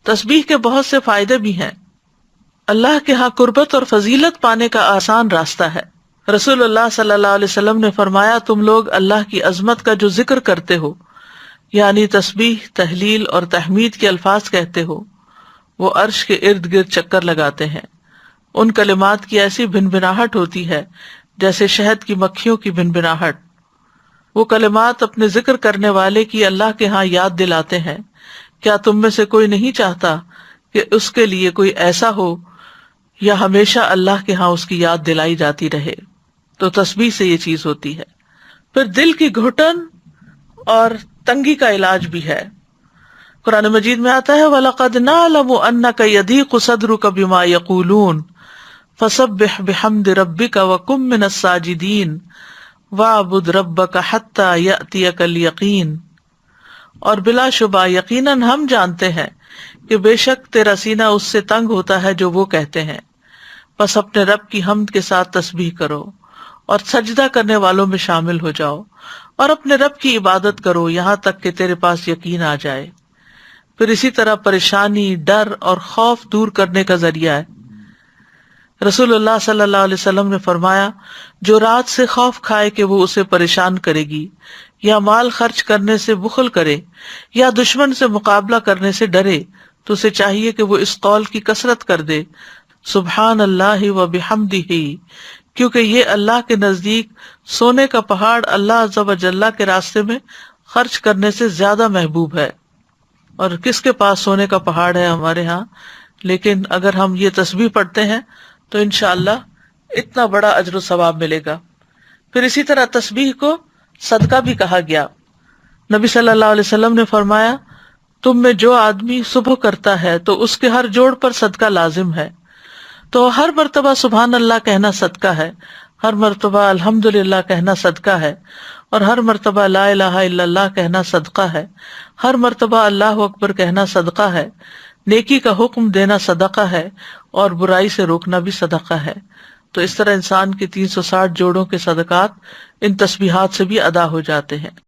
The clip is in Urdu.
تسبیح کے بہت سے فائدے بھی ہیں. اللہ کے ہاں قربت اور فضیلت پانے کا آسان راستہ ہے. رسول اللہ صلی اللہ علیہ وسلم نے فرمایا، تم لوگ اللہ کی عظمت کا جو ذکر کرتے ہو، یعنی تسبیح، تحلیل اور تحمید کے الفاظ کہتے ہو، وہ عرش کے ارد گرد چکر لگاتے ہیں. ان کلمات کی ایسی بھنبھناہٹ ہوتی ہے جیسے شہد کی مکھیوں کی بھنبھناہٹ. وہ کلمات اپنے ذکر کرنے والے کی اللہ کے ہاں یاد دلاتے ہیں. کیا تم میں سے کوئی نہیں چاہتا کہ اس کے لیے کوئی ایسا ہو یا ہمیشہ اللہ کے ہاں اس کی یاد دلائی جاتی رہے؟ تو تسبیح سے یہ چیز ہوتی ہے. پھر دل کی گھٹن اور تنگی کا علاج بھی ہے. قرآن مجید میں آتا ہے وَلَقَدْ نَعْلَمُ أَنَّكَ يَضِيقُ صَدْرُكَ بِمَا يَقُولُونَ فَسَبِّحْ بِحَمْدِ رَبِّكَ وَكُن مِّنَ السَّاجِدِينَ وَاعْبُدْ رَبَّكَ حَتَّى يَأْتِيَكَ الْيَقِينُ. اور بلا شبہ یقیناً ہم جانتے ہیں کہ بے شک تیرا سینہ اس سے تنگ ہوتا ہے جو وہ کہتے ہیں. بس اپنے رب کی حمد کے ساتھ تسبیح کرو اور سجدہ کرنے والوں میں شامل ہو جاؤ، اور اپنے رب کی عبادت کرو یہاں تک کہ تیرے پاس یقین آ جائے. پھر اسی طرح پریشانی، ڈر اور خوف دور کرنے کا ذریعہ ہے. رسول اللہ صلی اللہ علیہ وسلم نے فرمایا، جو رات سے خوف کھائے کہ وہ اسے پریشان کرے گی، یا مال خرچ کرنے سے بخل کرے، یا دشمن سے مقابلہ کرنے سے ڈرے، تو اسے چاہیے کہ وہ اس قول کی کثرت کر دے، سبحان اللہ و بحمدہ، کیونکہ یہ اللہ کے نزدیک سونے کا پہاڑ اللہ عز و جل کے راستے میں خرچ کرنے سے زیادہ محبوب ہے. اور کس کے پاس سونے کا پہاڑ ہے ہمارے ہاں، لیکن اگر ہم یہ تسبیح پڑھتے ہیں تو انشاءاللہ اتنا بڑا اجر و ثواب ملے گا. پھر اسی طرح تسبیح کو صدقہ بھی کہا گیا. نبی صلی اللہ علیہ وسلم نے فرمایا، تم میں جو آدمی صبح کرتا ہے تو اس کے ہر جوڑ پر صدقہ لازم ہے. تو ہر مرتبہ سبحان اللہ کہنا صدقہ ہے، ہر مرتبہ الحمدللہ کہنا صدقہ ہے، اور ہر مرتبہ لا الہ الا اللہ کہنا صدقہ ہے، ہر مرتبہ اللہ اکبر کہنا صدقہ ہے. نیکی کا حکم دینا صدقہ ہے، اور برائی سے روکنا بھی صدقہ ہے. تو اس طرح انسان کے 360 جوڑوں کے صدقات ان تسبیحات سے بھی ادا ہو جاتے ہیں.